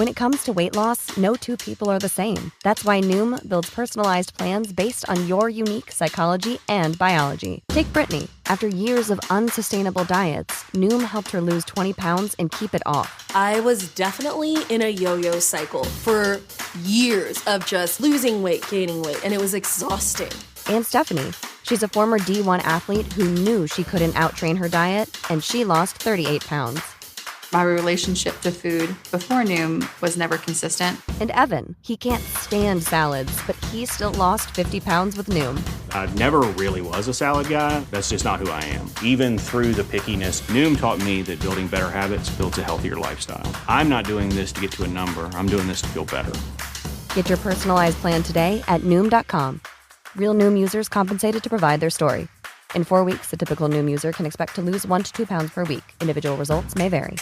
When it comes to weight loss, no two people are the same. That's why Noom builds personalized plans based on your unique psychology and biology. Take Brittany. After years of unsustainable diets, Noom helped her lose 20 pounds and keep it off. I was definitely in a yo-yo cycle for years of just losing weight, gaining weight, and it was exhausting. And Stephanie. She's a former D1 athlete who knew she couldn't out-train her diet, and she lost 38 pounds. My relationship to food before Noom was never consistent. And Evan, he can't stand salads, but he still lost 50 pounds with Noom. I never really was a salad guy. That's just not who I am. Even through the pickiness, Noom taught me that building better habits builds a healthier lifestyle. I'm not doing this to get to a number. I'm doing this to feel better. Get your personalized plan today at Noom.com. Real Noom users compensated to provide their story. In 4 weeks, the typical Noom user can expect to lose 1 to 2 pounds per week. Individual results may vary.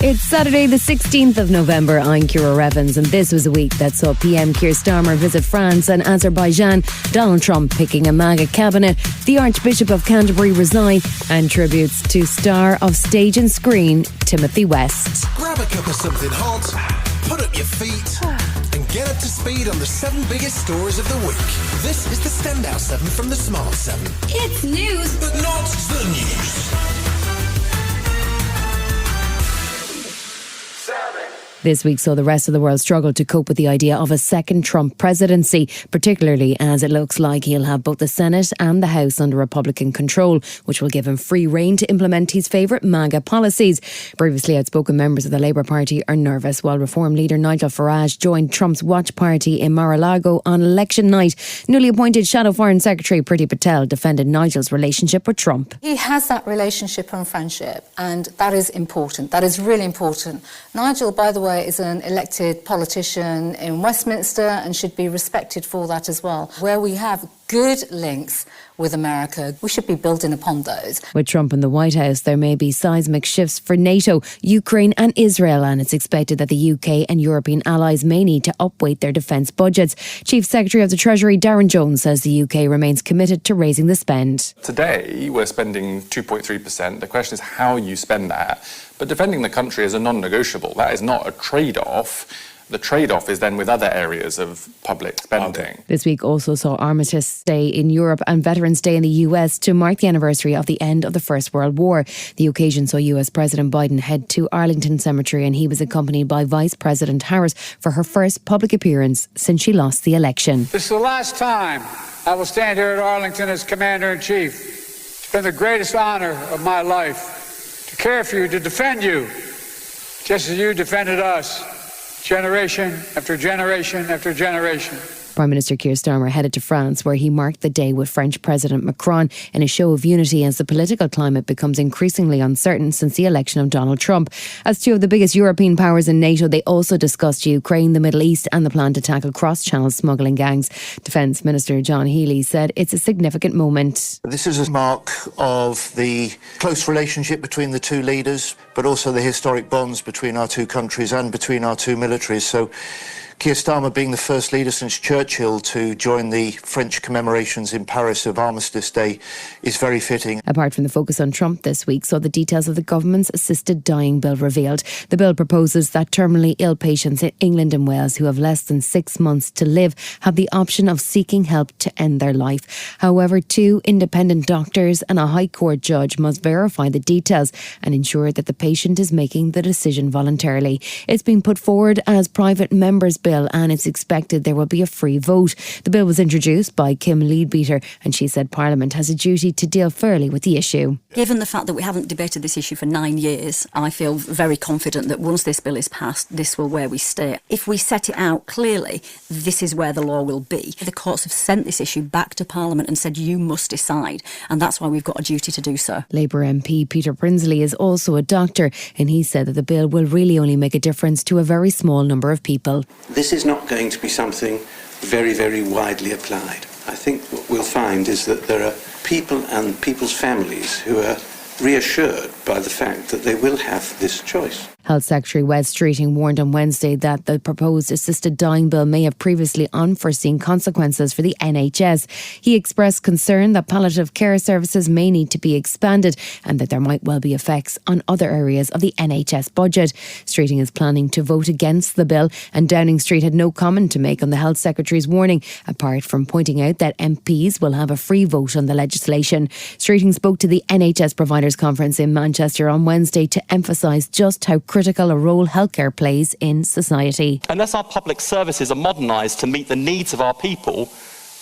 It's Saturday, the 16th of November. I'm Ciara Evans, and this was a week that saw PM Keir Starmer visit France and Azerbaijan, Donald Trump picking a MAGA cabinet, the Archbishop of Canterbury resign, and tributes to star of stage and screen Timothy West. Grab a cup of something hot, put up your feet, and get up to speed on the 7 biggest stories of the week. This is the Standout 7 from the Smart 7. It's news, but not the news. This week saw the rest of the world struggle to cope with the idea of a second Trump presidency, particularly as it looks like he'll have both the Senate and the House under Republican control, which will give him free rein to implement his favourite MAGA policies. Previously outspoken members of the Labour Party are nervous, while Reform leader Nigel Farage joined Trump's watch party in Mar-a-Lago on election night. Newly appointed Shadow Foreign Secretary Priti Patel defended Nigel's relationship with Trump. He has that relationship and friendship, and that is important. That is really important. Nigel, by the way, is an elected politician in Westminster and should be respected for that as well. Where we have good links with America, we should be building upon those. With Trump in the White House, there may be seismic shifts for NATO, Ukraine and Israel, and it's expected that the UK and European allies may need to upweight their defence budgets. Chief Secretary of the Treasury Darren Jones says the UK remains committed to raising the spend. Today, we're spending 2.3%. The question is how you spend that. But defending the country is a non-negotiable. That is not a trade-off. The trade-off is then with other areas of public spending. This week also saw Armistice Day in Europe and Veterans Day in the US to mark the anniversary of the end of the First World War. The occasion saw US President Biden head to Arlington Cemetery, and he was accompanied by Vice President Harris for her first public appearance since she lost the election. This is the last time I will stand here at Arlington as Commander-in-Chief. It's been the greatest honor of my life to care for you, to defend you, just as you defended us. Generation after generation after generation. Prime Minister Keir Starmer headed to France, where he marked the day with French President Macron in a show of unity as the political climate becomes increasingly uncertain since the election of Donald Trump. As two of the biggest European powers in NATO, they also discussed Ukraine, the Middle East and the plan to tackle cross-channel smuggling gangs. Defence Minister John Healey said it's a significant moment. This is a mark of the close relationship between the two leaders, but also the historic bonds between our two countries and between our two militaries. So Keir Starmer being the first leader since Churchill to join the French commemorations in Paris of Armistice Day is very fitting. Apart from the focus on Trump this week, saw the details of the government's assisted dying bill revealed. The bill proposes that terminally ill patients in England and Wales who have less than 6 months to live have the option of seeking help to end their life. However, 2 independent doctors and a High Court judge must verify the details and ensure that the patient is making the decision voluntarily. It's been put forward as private members' bill, and it's expected there will be a free vote. The bill was introduced by Kim Leadbeater, and she said Parliament has a duty to deal fairly with the issue. Given the fact that we haven't debated this issue for 9 years, I feel very confident that once this bill is passed, this will where we stay. If we set it out clearly, this is where the law will be. The courts have sent this issue back to Parliament and said you must decide, and that's why we've got a duty to do so. Labour MP Peter Prinsley is also a doctor, and he said that the bill will really only make a difference to a very small number of people. This is not going to be something very, very widely applied. I think what we'll find is that there are people and people's families who are reassured by the fact that they will have this choice. Health Secretary Wes Streeting warned on Wednesday that the proposed assisted dying bill may have previously unforeseen consequences for the NHS. He expressed concern that palliative care services may need to be expanded and that there might well be effects on other areas of the NHS budget. Streeting is planning to vote against the bill, and Downing Street had no comment to make on the Health Secretary's warning, apart from pointing out that MPs will have a free vote on the legislation. Streeting spoke to the NHS Providers Conference in Manchester on Wednesday to emphasise just how critical a role healthcare plays in society. Unless our public services are modernised to meet the needs of our people,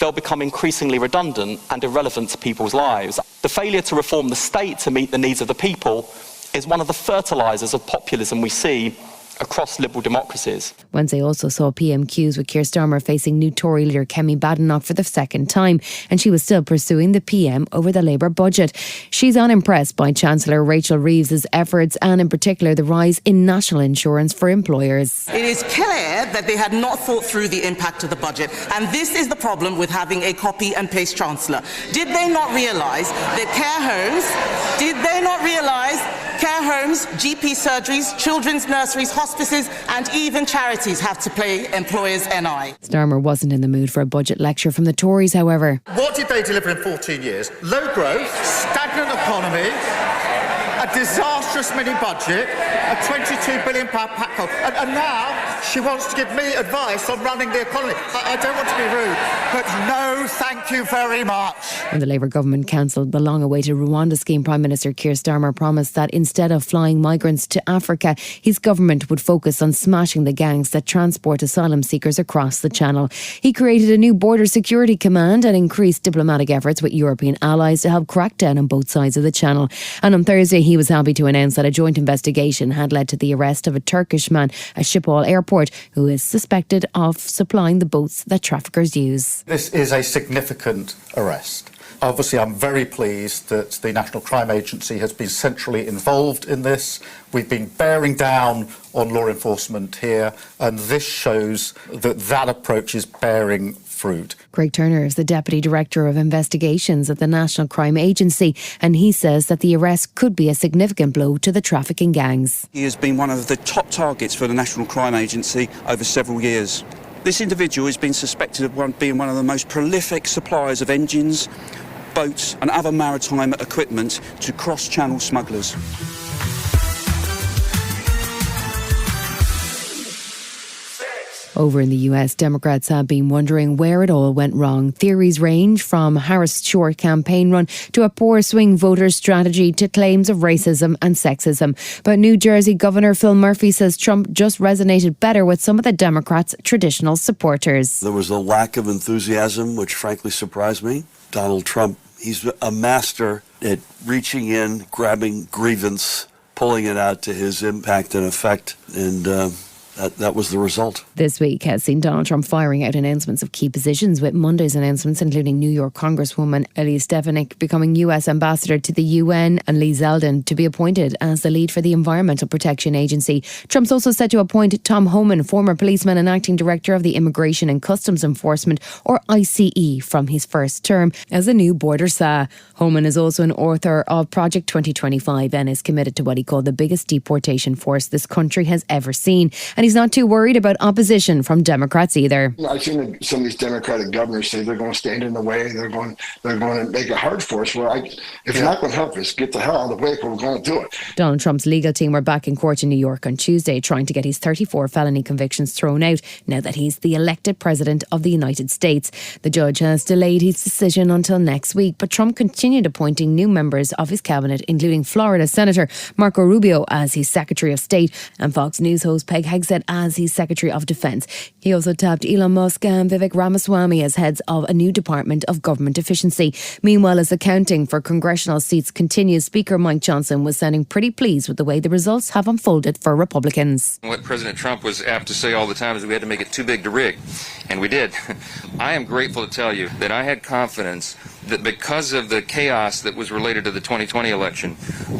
they'll become increasingly redundant and irrelevant to people's lives. The failure to reform the state to meet the needs of the people is one of the fertilisers of populism we see across liberal democracies. Wednesday also saw PMQs with Keir Starmer facing new Tory leader Kemi Badenoch for the second time, and she was still pursuing the PM over the Labour budget. She's unimpressed by Chancellor Rachel Reeves' efforts and in particular the rise in national insurance for employers. It is clear that they had not thought through the impact of the budget, and this is the problem with having a copy and paste Chancellor. Did they not realise that care homes, GP surgeries, children's nurseries, hospices and even charities have to pay employers' NI? Starmer wasn't in the mood for a budget lecture from the Tories, however. What did they deliver in 14 years? Low growth, stagnant economy, a disastrous mini-budget, a £22 billion PAC, and now she wants to give me advice on running the economy. I don't want to be rude, but no thank you very much. When the Labour government cancelled the long-awaited Rwanda scheme, Prime Minister Keir Starmer promised that instead of flying migrants to Africa, his government would focus on smashing the gangs that transport asylum seekers across the Channel. He created a new border security command and increased diplomatic efforts with European allies to help crack down on both sides of the Channel. And on Thursday, he was happy to announce that a joint investigation had led to the arrest of a Turkish man at Schiphol Airport who is suspected of supplying the boats that traffickers use. This is a significant arrest. Obviously, I'm very pleased that the National Crime Agency has been centrally involved in this. We've been bearing down on law enforcement here, and this shows that that approach is bearing fruit. Craig Turner is the Deputy Director of Investigations at the National Crime Agency, and he says that the arrest could be a significant blow to the trafficking gangs. He has been one of the top targets for the National Crime Agency over several years. This individual has been suspected of being one of the most prolific suppliers of engines, boats and other maritime equipment to cross-channel smugglers. Over in the US, Democrats have been wondering where it all went wrong. Theories range from Harris' short campaign run to a poor swing voter strategy to claims of racism and sexism. But New Jersey Governor Phil Murphy says Trump just resonated better with some of the Democrats' traditional supporters. There was a lack of enthusiasm, which frankly surprised me. Donald Trump, he's a master at reaching in, grabbing grievance, pulling it out to his impact and effect, and that was the result. This week has seen Donald Trump firing out announcements of key positions, with Monday's announcements including New York Congresswoman Elise Stefanik becoming US Ambassador to the UN and Lee Zeldin to be appointed as the lead for the Environmental Protection Agency. Trump's also set to appoint Tom Homan, former policeman and acting director of the Immigration and Customs Enforcement, or ICE, from his first term as the new border SA. Homan is also an author of Project 2025 and is committed to what he called the biggest deportation force this country has ever seen. And he's not too worried about opposition from Democrats either. I've seen some of these Democratic governors say they're going to stand in the way. They're going to make it hard for us. Well, if you're not going to help us, get the hell out of the way, because we're going to do it. Donald Trump's legal team were back in court in New York on Tuesday trying to get his 34 felony convictions thrown out now that he's the elected president of the United States. The judge has delayed his decision until next week, but Trump continued appointing new members of his cabinet, including Florida Senator Marco Rubio as his Secretary of State and Fox News host Peg Hegseth as his Secretary of Defense. He also tapped Elon Musk and Vivek Ramaswamy as heads of a new Department of Government Efficiency. Meanwhile, as the counting for congressional seats continues, Speaker Mike Johnson was sounding pretty pleased with the way the results have unfolded for Republicans. What President Trump was apt to say all the time is we had to make it too big to rig, and we did. I am grateful to tell you that I had confidence that because of the chaos that was related to the 2020 election,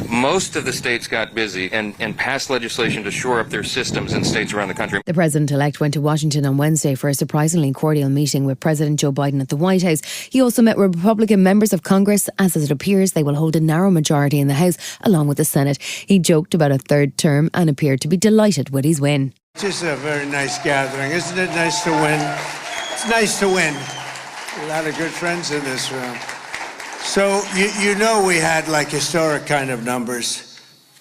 most of the states got busy and passed legislation to shore up their systems and stay states around the country. The president-elect went to Washington on Wednesday for a surprisingly cordial meeting with President Joe Biden at the White House. He also met with Republican members of Congress, as it appears they will hold a narrow majority in the House, along with the Senate. He joked about a third term and appeared to be delighted with his win. Just a very nice gathering. Isn't it nice to win? It's nice to win. A lot of good friends in this room. So, you know we had like historic kind of numbers,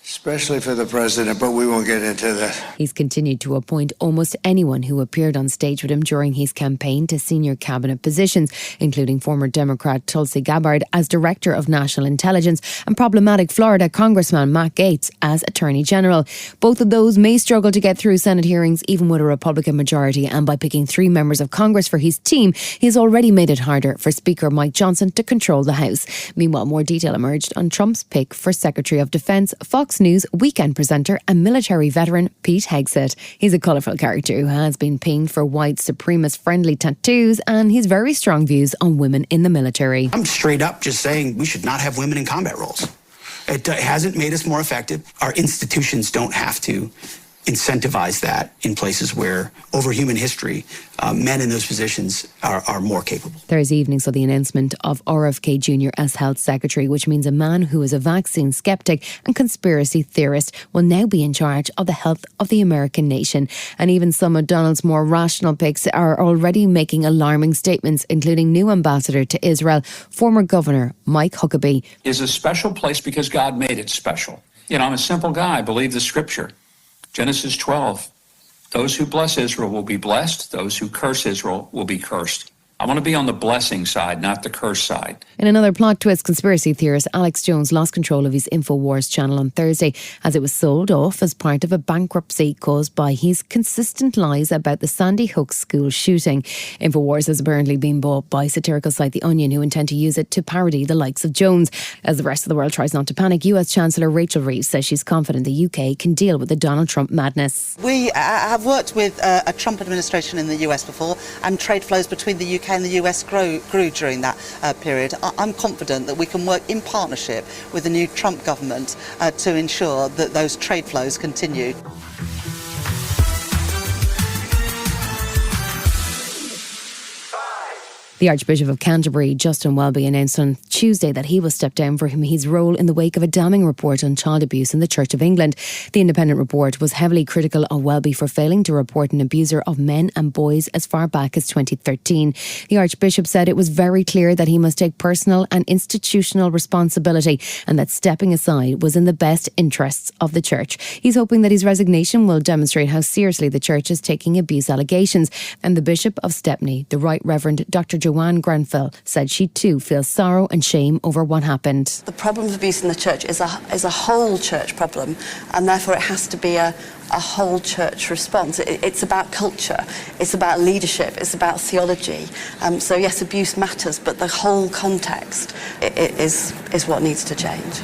especially for the president, but we won't get into that. He's continued to appoint almost anyone who appeared on stage with him during his campaign to senior cabinet positions, including former Democrat Tulsi Gabbard as Director of National Intelligence and problematic Florida Congressman Matt Gaetz as Attorney General. Both of those may struggle to get through Senate hearings even with a Republican majority, and by picking 3 members of Congress for his team, he has already made it harder for Speaker Mike Johnson to control the House. Meanwhile, more detail emerged on Trump's pick for Secretary of Defense. Fox News weekend presenter and military veteran Pete Hegseth. He's a colourful character who has been pinged for white supremacist-friendly tattoos and his very strong views on women in the military. I'm straight up just saying we should not have women in combat roles. It hasn't made us more effective. Our institutions don't have to incentivize that in places where, over human history, men in those positions are more capable. Thursday evening saw the announcement of RFK Jr. as Health Secretary, which means a man who is a vaccine skeptic and conspiracy theorist will now be in charge of the health of the American nation. And even some of Donald's more rational picks are already making alarming statements, including new ambassador to Israel, former Governor Mike Huckabee. Is a special place because God made it special. You know, I'm a simple guy. I believe the scripture. Genesis 12, those who bless Israel will be blessed. Those who curse Israel will be cursed. I want to be on the blessing side, not the curse side. In another plot twist, conspiracy theorist Alex Jones lost control of his InfoWars channel on Thursday as it was sold off as part of a bankruptcy caused by his consistent lies about the Sandy Hook school shooting. InfoWars has apparently been bought by satirical site The Onion, who intend to use it to parody the likes of Jones. As the rest of the world tries not to panic, US Chancellor Rachel Reeves says she's confident the UK can deal with the Donald Trump madness. We have worked with a Trump administration in the US before, and trade flows between the UK and the US grew during that period. I'm confident that we can work in partnership with the new Trump government to ensure that those trade flows continue. The Archbishop of Canterbury, Justin Welby, announced on Tuesday that he will step down from his role in the wake of a damning report on child abuse in the Church of England. The independent report was heavily critical of Welby for failing to report an abuser of men and boys as far back as 2013. The Archbishop said it was very clear that he must take personal and institutional responsibility and that stepping aside was in the best interests of the Church. He's hoping that his resignation will demonstrate how seriously the Church is taking abuse allegations. And the Bishop of Stepney, the Right Reverend Dr. Joanne Grenfell, said she too feels sorrow and shame over what happened. The problem of abuse in the church is a whole church problem, and therefore it has to be a whole church response. It's about culture, it's about leadership, it's about theology. So yes, abuse matters, but the whole context is what needs to change.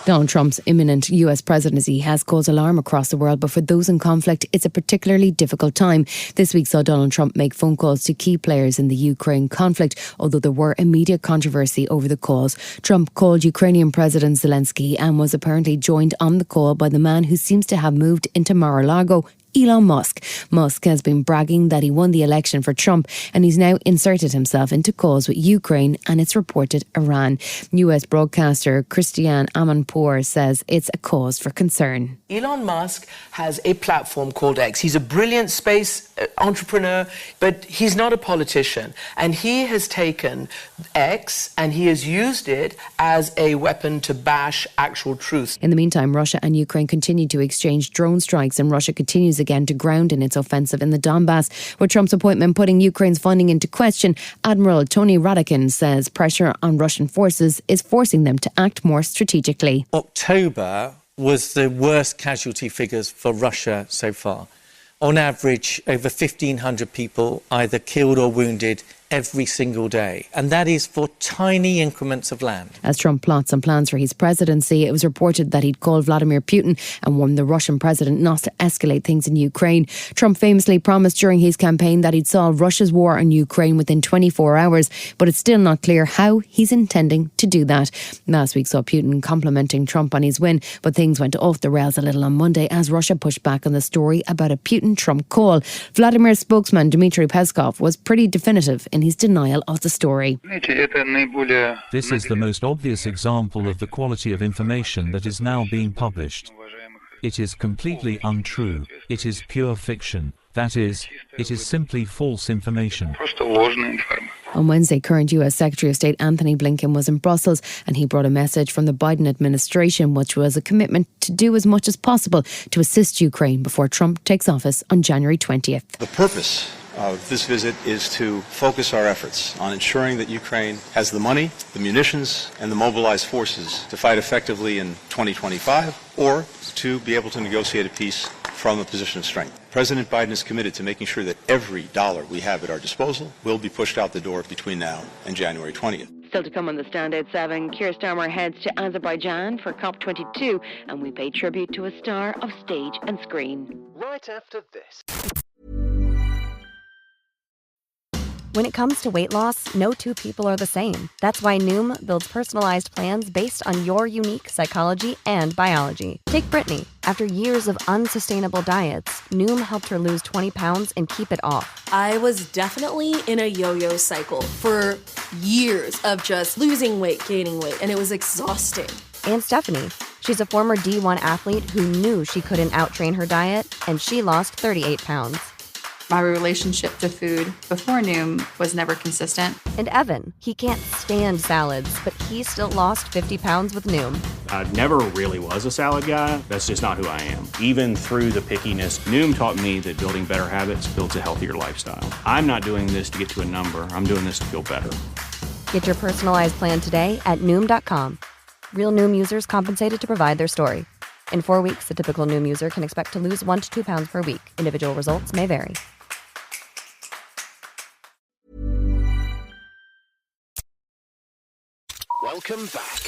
Donald Trump's imminent US presidency has caused alarm across the world, but for those in conflict, it's a particularly difficult time. This week saw Donald Trump make phone calls to key players in the Ukraine conflict, although there were immediate controversy over the calls. Trump called Ukrainian President Zelensky and was apparently joined on the call by the man who seems to have moved into Mar-a-Lago, Elon Musk. Musk has been bragging that he won the election for Trump, and he's now inserted himself into calls with Ukraine and it's reported Iran. US broadcaster Christiane Amanpour says it's a cause for concern. Elon Musk has a platform called X. He's a brilliant space entrepreneur, but he's not a politician. And he has taken X and he has used it as a weapon to bash actual truth. In the meantime, Russia and Ukraine continue to exchange drone strikes, and Russia continues again to ground in its offensive in the Donbass. With Trump's appointment putting Ukraine's funding into question, Admiral Tony Radakin says pressure on Russian forces is forcing them to act more strategically. October was the worst casualty figures for Russia so far. On average, over 1,500 people either killed or wounded every single day, and that is for tiny increments of land. As Trump plots and plans for his presidency, it was reported that he'd called Vladimir Putin and warned the Russian president not to escalate things in Ukraine. Trump famously promised during his campaign that he'd solve Russia's war on Ukraine within 24 hours, but it's still not clear how he's intending to do that. Last week saw Putin complimenting Trump on his win, but things went off the rails a little on Monday as Russia pushed back on the story about a Putin-Trump call. Vladimir's spokesman Dmitry Peskov was pretty definitive in his denial of the story. This is the most obvious example of the quality of information that is now being published. It is completely untrue. It is pure fiction. That is, it is simply false information. On Wednesday, current US Secretary of State Anthony Blinken was in Brussels, and he brought a message from the Biden administration, which was a commitment to do as much as possible to assist Ukraine before Trump takes office on January 20th. The purpose of this visit is to focus our efforts on ensuring that Ukraine has the money, the munitions, and the mobilized forces to fight effectively in 2025, or to be able to negotiate a peace from a position of strength. President Biden is committed to making sure that every dollar we have at our disposal will be pushed out the door between now and January 20th. Still to come on the Standout 7, Keir Starmer heads to Azerbaijan for COP22, and we pay tribute to a star of stage and screen. Right after this. When it comes to weight loss, no two people are the same. That's why Noom builds personalized plans based on your unique psychology and biology. Take Brittany. After years of unsustainable diets, Noom helped her lose 20 pounds and keep it off. I was definitely in a yo-yo cycle for years of just losing weight, gaining weight, and it was exhausting. And Stephanie. She's a former D1 athlete who knew she couldn't outtrain her diet, and she lost 38 pounds. My relationship to food before Noom was never consistent. And Evan, he can't stand salads, but he still lost 50 pounds with Noom. I never really was a salad guy. That's just not who I am. Even through the pickiness, Noom taught me that building better habits builds a healthier lifestyle. I'm not doing this to get to a number. I'm doing this to feel better. Get your personalized plan today at Noom.com. Real Noom users compensated to provide their story. In 4 weeks, the typical Noom user can expect to lose 1 to 2 pounds per week. Individual results may vary. Welcome back.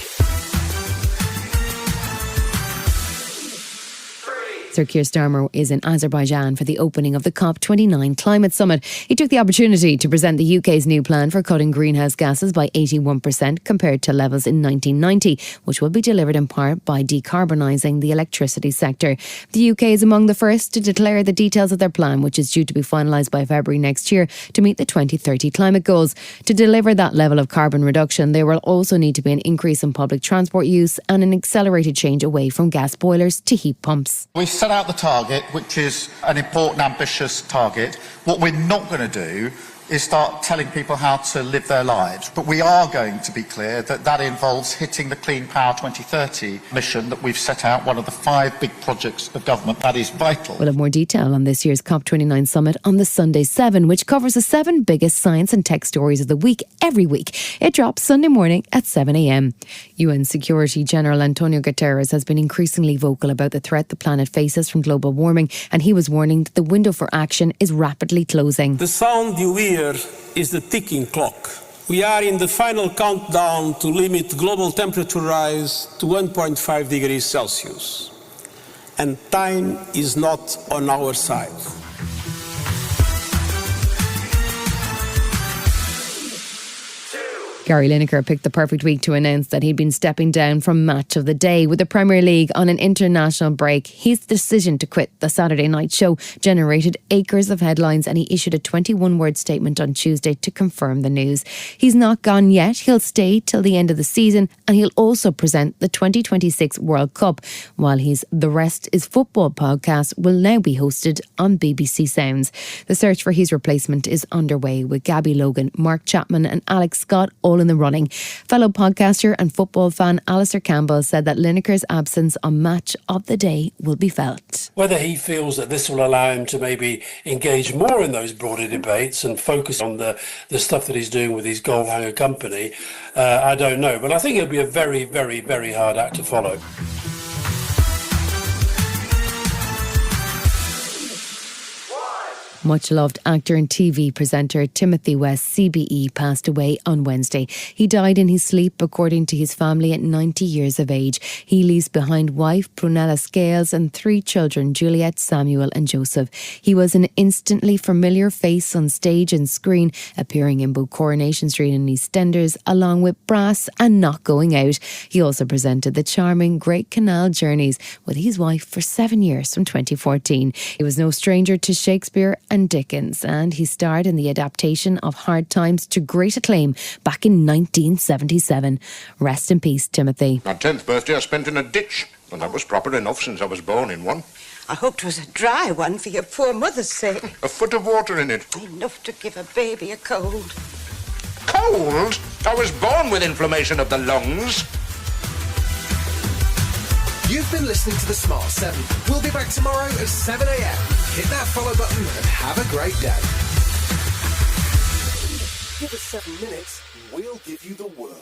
Sir Keir Starmer is in Azerbaijan for the opening of the COP29 Climate Summit. He took the opportunity to present the UK's new plan for cutting greenhouse gases by 81% compared to levels in 1990, which will be delivered in part by decarbonising the electricity sector. The UK is among the first to declare the details of their plan, which is due to be finalised by February next year to meet the 2030 climate goals. To deliver that level of carbon reduction, there will also need to be an increase in public transport use and an accelerated change away from gas boilers to heat pumps. We set out the target, which is an important, ambitious target. What we're not going to do is start telling people how to live their lives. But we are going to be clear that that involves hitting the Clean Power 2030 mission that we've set out, one of the 5 big projects of government. That is vital. We'll have more detail on this year's COP29 summit on the Sunday 7, which covers the 7 biggest science and tech stories of the week every week. It drops Sunday morning at 7 a.m. UN Security General Antonio Guterres has been increasingly vocal about the threat the planet faces from global warming, and he was warning that the window for action is rapidly closing. The sound you hear is the ticking clock. We are in the final countdown to limit global temperature rise to 1.5 degrees Celsius. And time is not on our side. Gary Lineker picked the perfect week to announce that he'd been stepping down from Match of the Day. With the Premier League on an international break, his decision to quit the Saturday night show generated acres of headlines, and he issued a 21-word statement on Tuesday to confirm the news. He's not gone yet. He'll stay till the end of the season, and he'll also present the 2026 World Cup, while his The Rest is Football podcast will now be hosted on BBC Sounds. The search for his replacement is underway, with Gabby Logan, Mark Chapman and Alex Scott all in the running. Fellow podcaster and football fan Alistair Campbell said that Lineker's absence on Match of the Day will be felt. Whether he feels that this will allow him to maybe engage more in those broader debates and focus on the stuff that he's doing with his Goldhanger company, I don't know. But I think it'll be a very, very, very hard act to follow. Much-loved actor and TV presenter Timothy West, CBE, passed away on Wednesday. He died in his sleep, according to his family, at 90 years of age. He leaves behind wife Prunella Scales and 3 children, Juliet, Samuel and Joseph. He was an instantly familiar face on stage and screen, appearing in both Coronation Street and EastEnders, along with Brass and Not Going Out. He also presented the charming Great Canal Journeys with his wife for 7 years from 2014. He was no stranger to Shakespeare and Dickens, and he starred in the adaptation of Hard Times to great acclaim back in 1977. Rest in peace, Timothy. My 10th birthday I spent in a ditch, and that was proper enough since I was born in one. I hope 'twas a dry one for your poor mother's sake. A foot of water in it. Enough to give a baby a cold. Cold? I was born with inflammation of the lungs. You've been listening to The Smart 7. We'll be back tomorrow at 7 a.m. Hit that follow button and have a great day. Give us 7 minutes, we'll give you the world.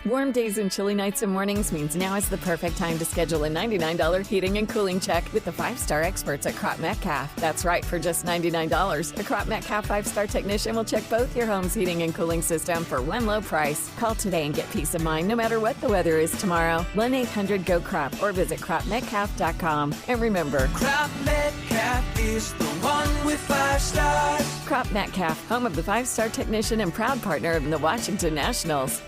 Warm days and chilly nights and mornings means now is the perfect time to schedule a $99 heating and cooling check with the 5-star experts at Crop Metcalf. That's right, for just $99, a Crop Metcalf 5-star technician will check both your home's heating and cooling system for one low price. Call today and get peace of mind no matter what the weather is tomorrow. 1-800-GO-CROP or visit cropmetcalf.com. And remember, Crop Metcalf is the one with 5 stars. Crop Metcalf, home of the 5-star technician and proud partner of the Washington Nationals.